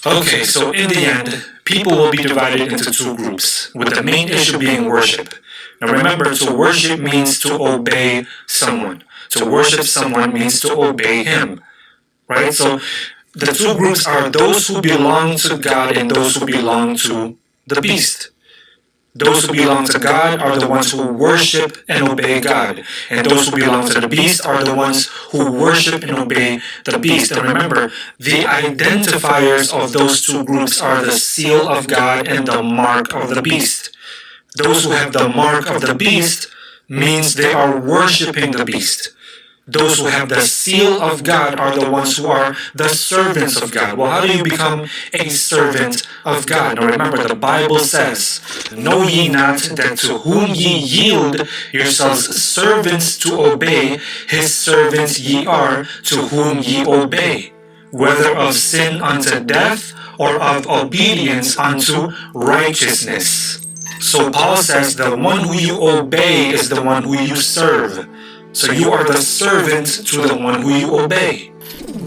Okay, so in the end, people will be divided into two groups, with the main issue being worship. Now remember, to worship means to obey someone. To worship someone means to obey him, right? So the two groups are those who belong to God and those who belong to the beast. Those who belong to God are the ones who worship and obey God. And those who belong to the beast are the ones who worship and obey the beast. And remember, the identifiers of those two groups are the seal of God and the mark of the beast. Those who have the mark of the beast means they are worshiping the beast. Those who have the seal of God are the ones who are the servants of God. Well, how do you become a servant of God? Now remember, the Bible says, "Know ye not that to whom ye yield yourselves servants to obey, his servants ye are to whom ye obey, whether of sin unto death or of obedience unto righteousness." So Paul says the one who you obey is the one who you serve. So you are the servant to the one who you obey.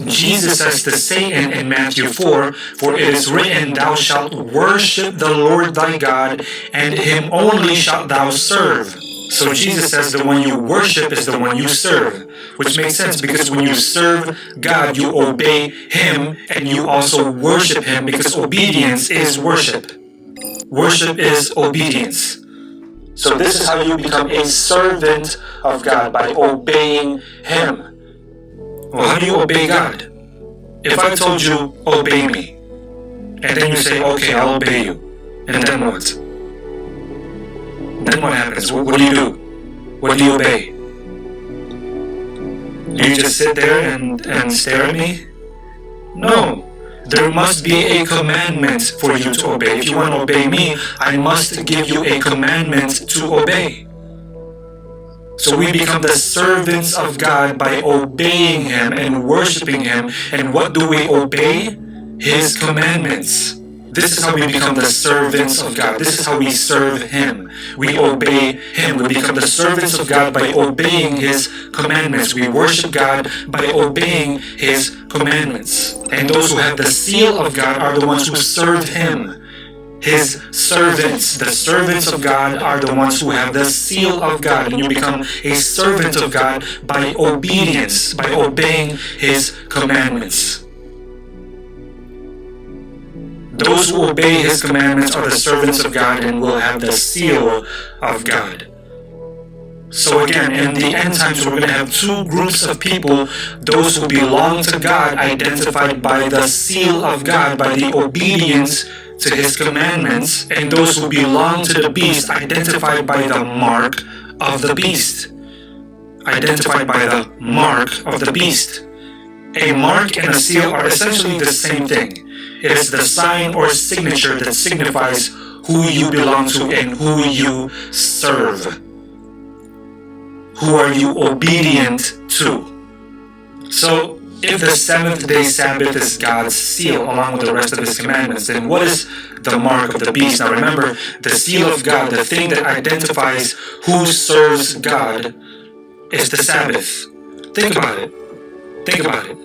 Jesus says to Satan in Matthew 4, "For it is written, thou shalt worship the Lord thy God, and him only shalt thou serve." So Jesus says the one you worship is the one you serve, which makes sense because when you serve God, you obey him and you also worship him because obedience is worship. Worship is obedience. So this is how you become a servant of God, by obeying him. Well, how do you obey God? If I told you, obey me, and then you say, okay, I'll obey you, and then what? Then what happens? What do you do? What do you obey? Do you just sit there and stare at me? No. There must be a commandment for you to obey. If you want to obey me, I must give you a commandment to obey. So we become the servants of God by obeying him and worshiping him. And what do we obey? His commandments. This is how we become the servants of God. This is how we serve him. We obey him. We become the servants of God by obeying his commandments. We worship God by obeying his commandments. And those who have the seal of God are the ones who serve him. His servants, the servants of God, are the ones who have the seal of God. And you become a servant of God by obedience, by obeying his commandments. Those who obey his commandments are the servants of God and will have the seal of God. So again, in the end times, we're going to have two groups of people: those who belong to God, identified by the seal of God, by the obedience to his commandments, and those who belong to the beast, identified by the mark of the beast. Identified by the mark of the beast. A mark and a seal are essentially the same thing. It is the sign or signature that signifies who you belong to and who you serve. Who are you obedient to? So, if the seventh day Sabbath is God's seal along with the rest of his commandments, then what is the mark of the beast? Now remember, the seal of God, the thing that identifies who serves God, is the Sabbath. Think about it. Think about it.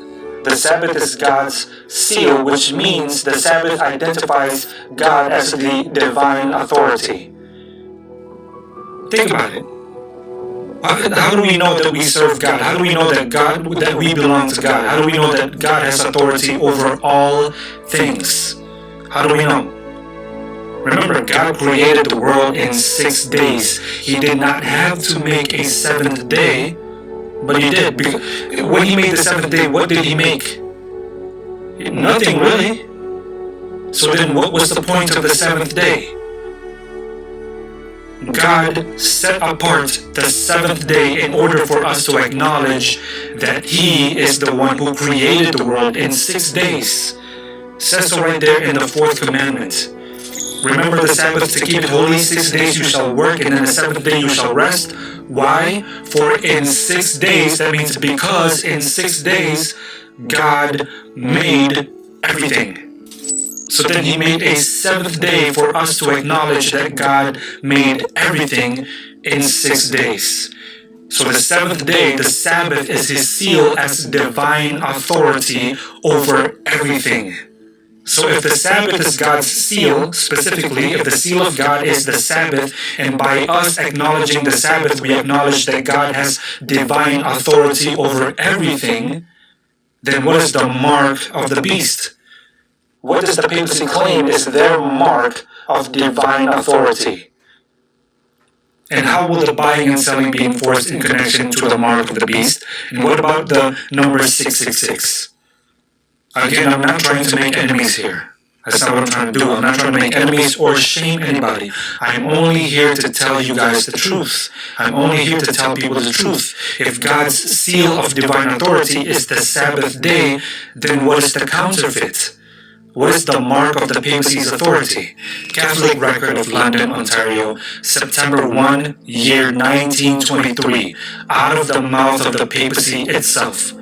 The Sabbath is God's seal, which means the Sabbath identifies God as the divine authority. Think about it. How do we know that we serve God? How do we know that we belong to God? How do we know that God has authority over all things? How do we know? Remember, God created the world in 6 days. He did not have to make a seventh day, but he did. When he made the seventh day, what did he make? Nothing really. So then what was the point of the seventh day? God set apart the seventh day in order for us to acknowledge that he is the one who created the world in 6 days. It says so right there in the 4th commandment. Remember the Sabbath to keep it holy. 6 days you shall work, and then the 7th day you shall rest. Why? For in 6 days, that means because in 6 days, God made everything. So then he made a 7th day for us to acknowledge that God made everything in 6 days. So the 7th day, the Sabbath, is his seal as divine authority over everything. So if the Sabbath is God's seal, specifically, if the seal of God is the Sabbath, and by us acknowledging the Sabbath, we acknowledge that God has divine authority over everything, then what is the mark of the beast? What does the papacy claim is their mark of divine authority? And how will the buying and selling be enforced in connection to the mark of the beast? And what about the number 666? Again, I'm not trying to make enemies here. That's not what I'm trying to do. I'm not trying to make enemies or shame anybody. I'm only here to tell you guys the truth. I'm only here to tell people the truth. If God's seal of divine authority is the Sabbath day, then what is the counterfeit? What is the mark of the papacy's authority? Catholic Record of London, Ontario, September 1, year 1923, out of the mouth of the papacy itself.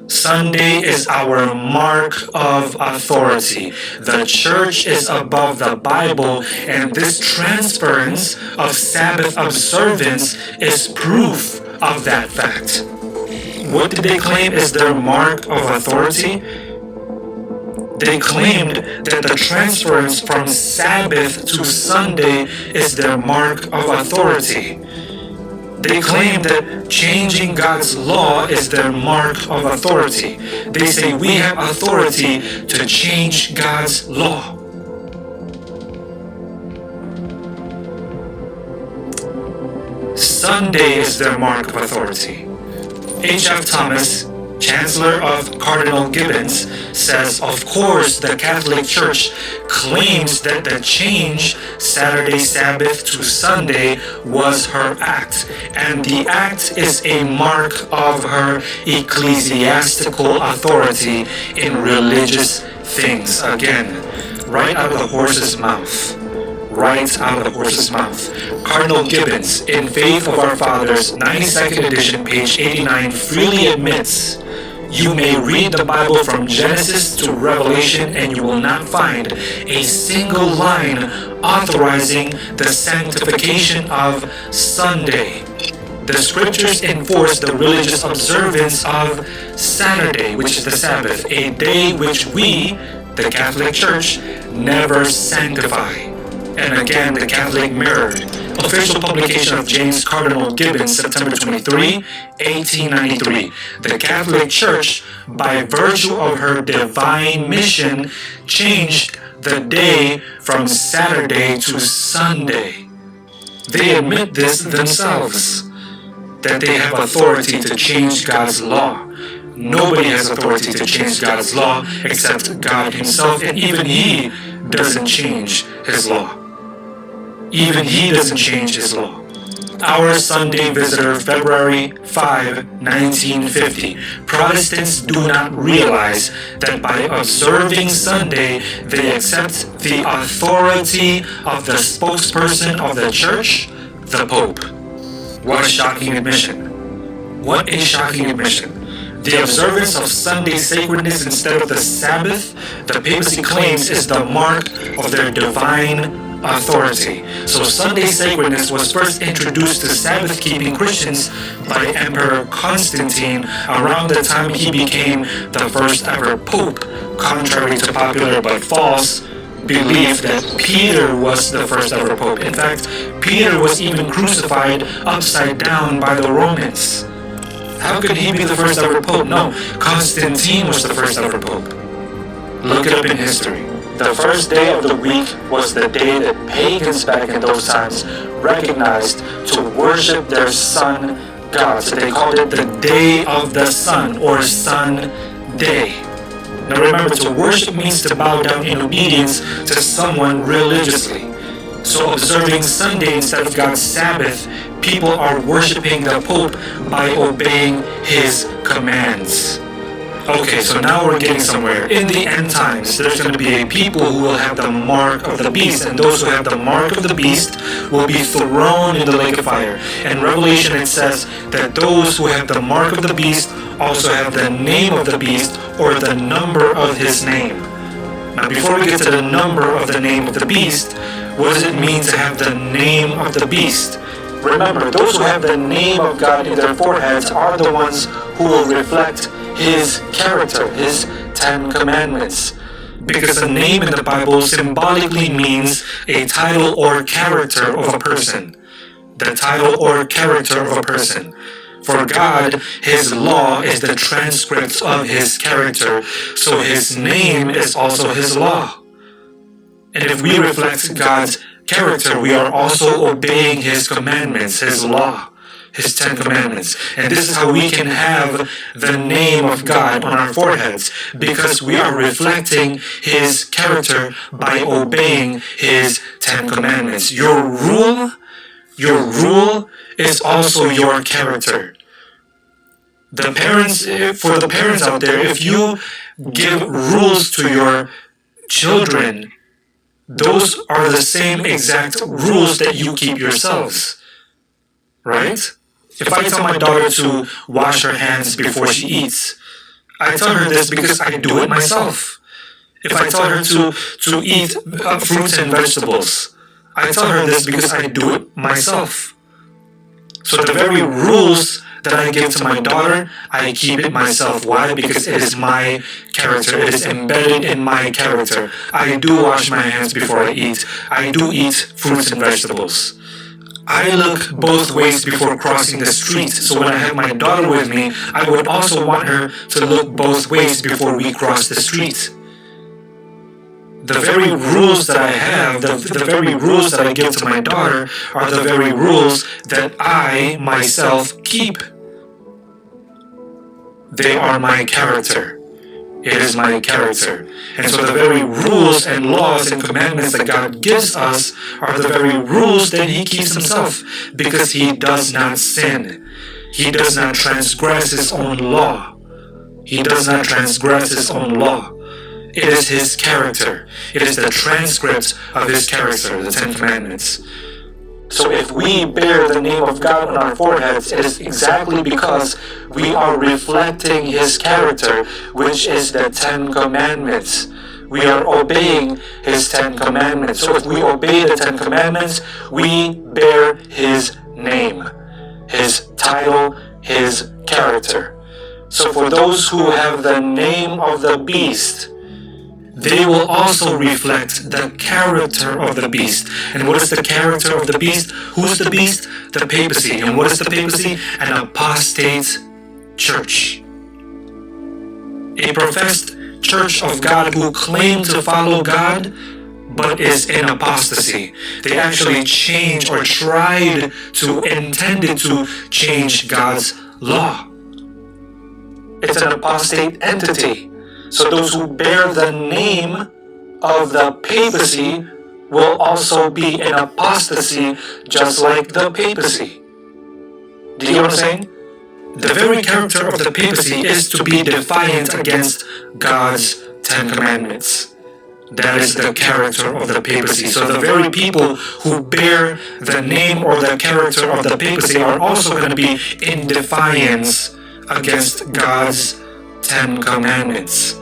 Sunday is our mark of authority. The church is above the Bible, and this transference of Sabbath observance is proof of that fact. What did they claim is their mark of authority? They claimed that the transference from Sabbath to Sunday is their mark of authority. They claim that changing God's law is their mark of authority. They say we have authority to change God's law. Sunday is their mark of authority. H.F. Thomas, Chancellor of Cardinal Gibbons, says, of course, the Catholic Church claims that the change Saturday Sabbath to Sunday was her act, and the act is a mark of her ecclesiastical authority in religious things. Again, right out of the horse's mouth. Right out of the horse's mouth. Cardinal Gibbons, in Faith of Our Fathers, 92nd edition, page 89, freely admits, you may read the Bible from Genesis to Revelation and you will not find a single line authorizing the sanctification of Sunday. The scriptures enforce the religious observance of Saturday, which is the Sabbath, a day which we, the Catholic Church, never sanctify. And again, the Catholic Mirror, official publication of James Cardinal Gibbons, September 23, 1893. The Catholic Church, by virtue of her divine mission, changed the day from Saturday to Sunday. They admit this themselves, that they have authority to change God's law. Nobody has authority to change God's law except God Himself, and even He doesn't change His law. Even He doesn't change His law. Our Sunday Visitor, February 5, 1950. Protestants do not realize that by observing Sunday, they accept the authority of the spokesperson of the Church, the Pope. What a shocking admission. What a shocking admission. The observance of Sunday sacredness instead of the Sabbath, the papacy claims, is the mark of their divine authority. So Sunday sacredness was first introduced to Sabbath-keeping Christians by Emperor Constantine around the time he became the first ever Pope, contrary to popular but false belief that Peter was the first ever Pope. In fact, Peter was even crucified upside down by the Romans. How could he be the first ever Pope? No, Constantine was the first ever Pope. Look it up in history. The first day of the week was the day that pagans back in those times recognized to worship their sun god. So they called it the Day of the Sun, or Sun Day. Now remember, to worship means to bow down in obedience to someone religiously. So observing Sunday instead of God's Sabbath, people are worshiping the Pope by obeying his commands. Okay, so now we're getting somewhere. In the end times, there's going to be a people who will have the mark of the beast, and those who have the mark of the beast will be thrown in the lake of fire. In Revelation it says that those who have the mark of the beast also have the name of the beast, or the number of his name. Now before we get to the number of the name of the beast, what does it mean to have the name of the beast? Remember, those who have the name of God in their foreheads are the ones who will reflect His character, His 10 Commandments. because a name in the Bible symbolically means a title or character of a person. The title or character of a person. For God, His law is the transcript of His character, so His name is also His law. And if we reflect God's character, we are also obeying His commandments, His law, His 10 commandments. And this is how we can have the name of God on our foreheads, because we are reflecting His character by obeying His 10 commandments. Your rule is also your character. For the parents out there, if you give rules to your children, those are the same exact rules that you keep yourselves, right? If I tell my daughter to wash her hands before she eats, I tell her this because I do it myself. If I tell her to eat fruits and vegetables, I tell her this because I do it myself. So the very rules that I give to my daughter, I keep it myself. Why? Because it is my character. It is embedded in my character. I do wash my hands before I eat. I do eat fruits and vegetables. I look both ways before crossing the street. So when I have my daughter with me, I would also want her to look both ways before we cross the street. The very rules that I have, the very rules that I give to my daughter are the very rules that I myself keep. They are my character. It is my character. And so the very rules and laws and commandments that God gives us are the very rules that He keeps Himself, because He does not sin. He does not transgress His own law. He does not transgress His own law. It is His character. It is the transcript of His character, the 10 commandments. So if we bear the name of God on our foreheads, it is exactly because we are reflecting His character, which is the 10 commandments. We are obeying His 10 commandments. So if we obey the 10 commandments, we bear His name, His title, His character. So for those who have the name of the beast, they will also reflect the character of the beast. And what is the character of the beast? Who's the beast? The papacy. And what is the papacy? An apostate church. A professed church of God who claim to follow God, but is in apostasy. They actually change or intended to change God's law. It's an apostate entity. So those who bear the name of the papacy will also be in apostasy, just like the papacy. Do you know what I'm saying? The very character of the papacy is to be defiant against God's 10 commandments. That is the character of the papacy. So the very people who bear the name or the character of the papacy are also going to be in defiance against God's 10 commandments.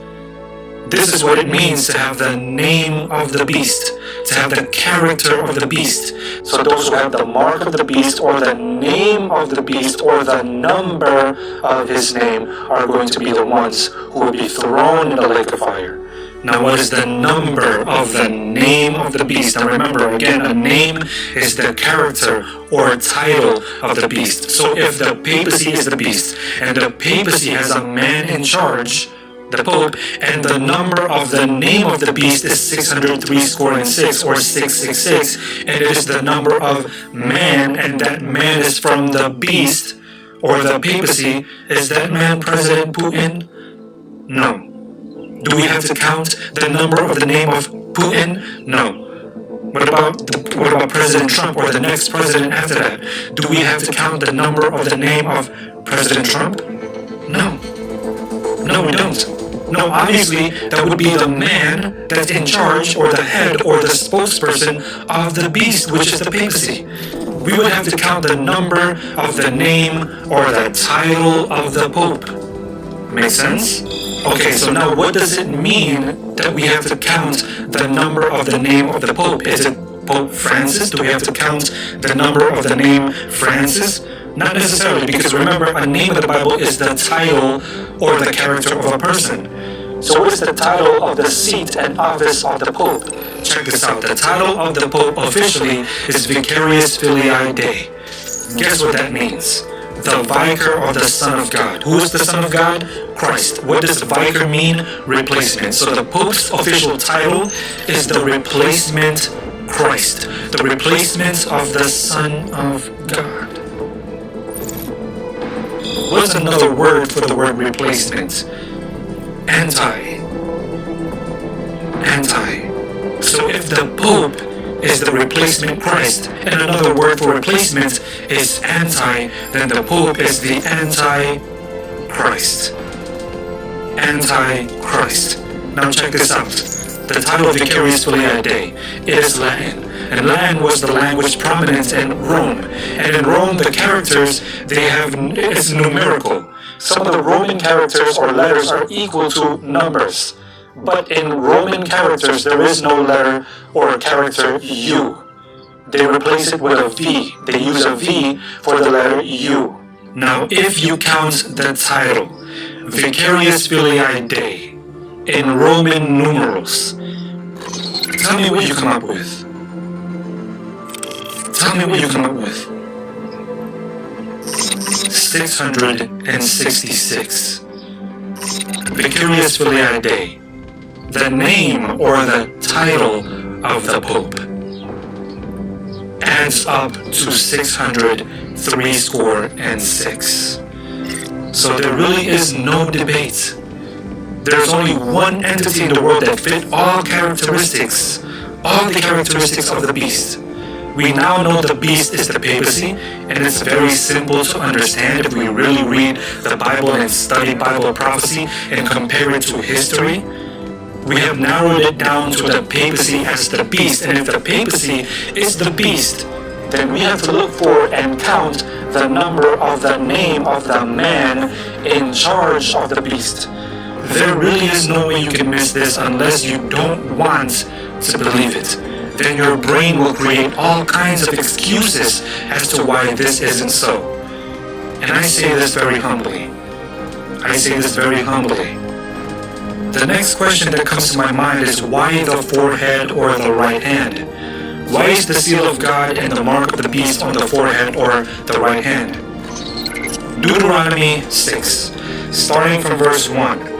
This is what it means to have the name of the beast, to have the character of the beast. So those who have the mark of the beast, or the name of the beast, or the number of his name are going to be the ones who will be thrown in the lake of fire. Now, what is the number of the name of the beast? Now remember, again, a name is the character or title of the beast. So if the papacy is the beast, and the papacy has a man in charge, the Pope, and the number of the name of the beast is 603 or 666, and it is the number of man, and that man is from the beast or the papacy. Is that man President Putin? No. Do we have to count the number of the name of Putin? No. What about President Trump or the next president after that? Do we have to count the number of the name of President Trump? No. No, we don't. No, obviously, that would be the man that's in charge, or the head, or the spokesperson of the beast, which is the papacy. We would have to count the number of the name or the title of the Pope. Make sense? Okay, so now what does it mean that we have to count the number of the name of the Pope? Is it Pope Francis? Do we have to count the number of the name Francis? Not necessarily, because remember, a name in the Bible is the title or the character of a person. So what is the title of the seat and office of the Pope? Check this out. The title of the Pope officially is Vicarius Filii Dei. Guess what that means? The Vicar of the Son of God. Who is the Son of God? Christ. What does Vicar mean? Replacement. So the Pope's official title is the replacement Christ. The replacement of the Son of God. What's another word for the word replacement? Anti. So if the Pope is the replacement Christ, and another word for replacement is anti, then the Pope is the Antichrist. Antichrist. Now check this out. The title of Vicarius Filii Dei, it is Latin. And Latin was the language prominent in Rome. And in Rome, the characters, it's numerical. Some of the Roman characters or letters are equal to numbers. But in Roman characters, there is no letter or character U. They replace it with a V. They use a V for the letter U. Now, if you count the title, Vicarius Filii Dei, in Roman numerals, tell me what you come up with. Tell me what you come up with. 666. Vicarius Filii Dei. The name or the title of the Pope adds up to 666. So there really is no debate. There's only one entity in the world that fit all the characteristics of the beast. We now know the beast is the papacy, and it's very simple to understand if we really read the Bible and study Bible prophecy and compare it to history. We have narrowed it down to the papacy as the beast, and if the papacy is the beast, then we have to look for and count the number of the name of the man in charge of the beast. There really is no way you can miss this unless you don't want to believe it. Then your brain will create all kinds of excuses as to why this isn't so. And I say this very humbly. The next question that comes to my mind is why the forehead or the right hand? Why is the seal of God and the mark of the beast on the forehead or the right hand? Deuteronomy 6, starting from verse 1.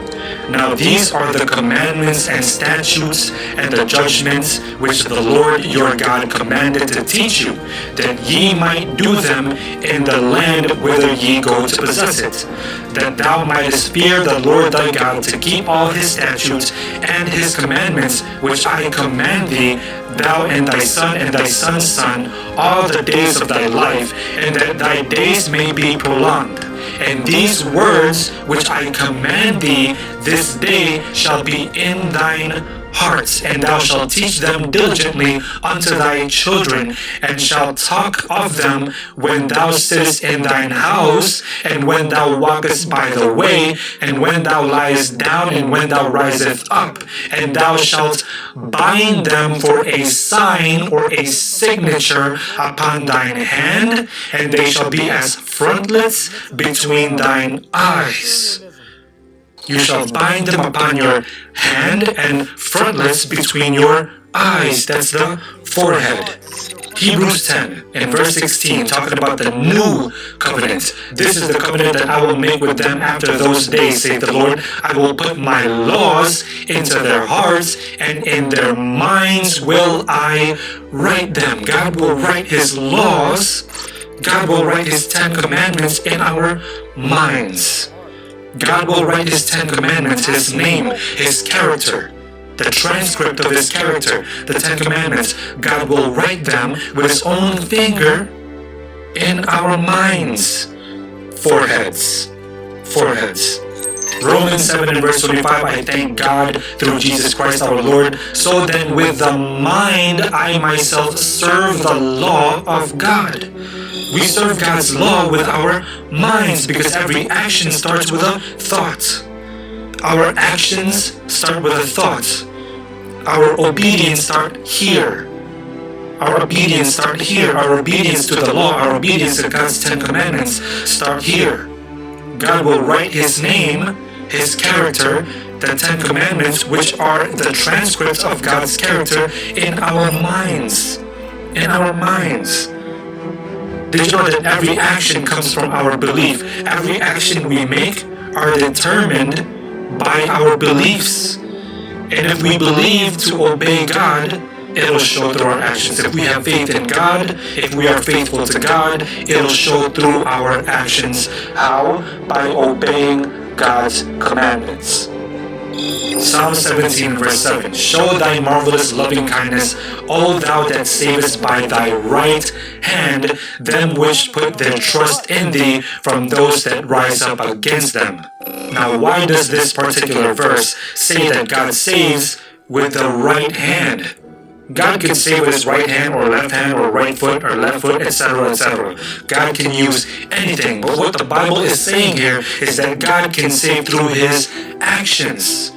Now these are the commandments and statutes and the judgments which the Lord your God commanded to teach you, that ye might do them in the land whither ye go to possess it, that thou mightest fear the Lord thy God to keep all his statutes and his commandments which I command thee, thou and thy son and thy son's son, all the days of thy life, and that thy days may be prolonged. And these words which I command thee this day shall be in thine hearts, and thou shalt teach them diligently unto thy children, and shalt talk of them when thou sittest in thine house, and when thou walkest by the way, and when thou liest down, and when thou risest up, and thou shalt bind them for a sign or a signature upon thine hand, and they shall be as frontlets between thine eyes. You shall bind them upon your hand and frontlets between your eyes. That's the forehead. Hebrews 10 and verse 16, talking about the new covenant. This is the covenant that I will make with them after those days, saith the Lord. I will put my laws into their hearts, and in their minds will I write them. God will write his laws. God will write his 10 commandments in our minds. God will write his 10 commandments, his name, his character, the transcript of his character, the 10 commandments. God will write them with his own finger in our minds. Foreheads. Romans 7 and verse 25, I thank God through Jesus Christ our Lord. So then with the mind I myself serve the law of God. We serve God's law with our minds because every action starts with a thought. Our actions start with a thought. Our obedience starts here. Our obedience to the law, our obedience to God's 10 commandments start here. God will write his name, his character, the Ten Commandments, which are the transcripts of God's character, in our minds. In our minds. Did you know that every action comes from our belief? Every action we make are determined by our beliefs. And if we believe to obey God, it'll show through our actions. If we have faith in God, if we are faithful to God, it'll show through our actions. How? By obeying God's commandments. Psalm 17 verse 7. Show thy marvelous loving kindness, O thou that savest by thy right hand them which put their trust in thee from those that rise up against them. Now why does this particular verse say that God saves with the right hand? God can save with his right hand or left hand or right foot or left foot, etc., etc. God can use anything. But what the Bible is saying here is that God can save through his actions.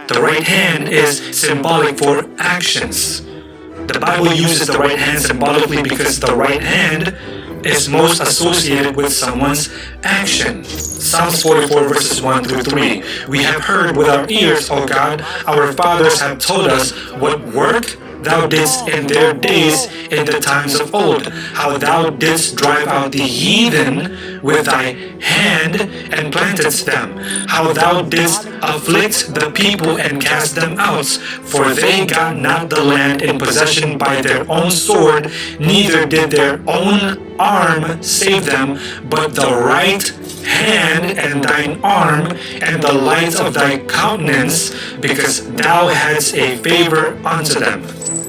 The right hand is symbolic for actions. The Bible uses the right hand symbolically because the right hand is most associated with someone's action. Psalms 44 verses 1 through 3. We have heard with our ears, O God, our fathers have told us what work thou didst in their days in the times of old, how thou didst drive out the heathen with thy hand and plantedst them, how thou didst afflict the people and cast them out, for they got not the land in possession by their own sword, neither did their own arm save them, but the right hand and thine arm and the light of thy countenance, because thou hadst a favor unto them.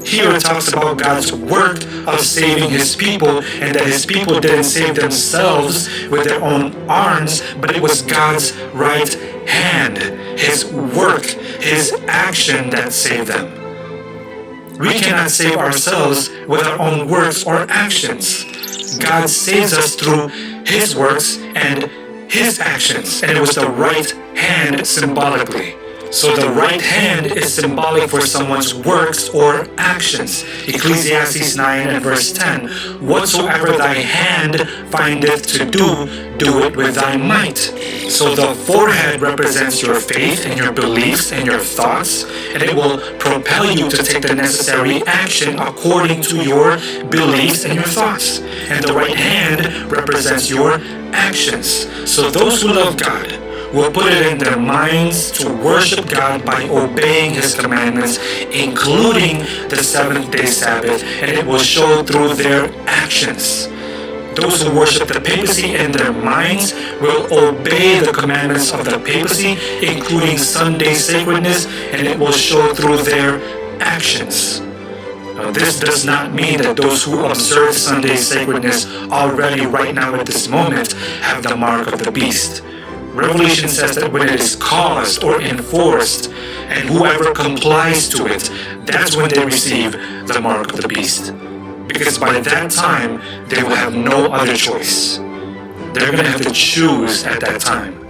Here it talks about God's work of saving his people, and that his people didn't save themselves with their own arms, but it was God's right hand, his work, his action that saved them. We cannot save ourselves with our own works or actions. God saves us through his works and his actions, and it was the right hand symbolically. So the right hand is symbolic for someone's works or actions. Ecclesiastes 9 and verse 10. Whatsoever thy hand findeth to do, do it with thy might. So the forehead represents your faith and your beliefs and your thoughts, and it will propel you to take the necessary action according to your beliefs and your thoughts. And the right hand represents your actions. So those who love God will put it in their minds to worship God by obeying his commandments, including the seventh-day Sabbath, and it will show through their actions. Those who worship the papacy in their minds will obey the commandments of the papacy, including Sunday sacredness, and it will show through their actions. Now, this does not mean that those who observe Sunday sacredness already right now at this moment have the mark of the beast. Revelation says that when it is caused or enforced, and whoever complies to it, that's when they receive the mark of the beast. Because by that time, they will have no other choice. They're going to have to choose at that time.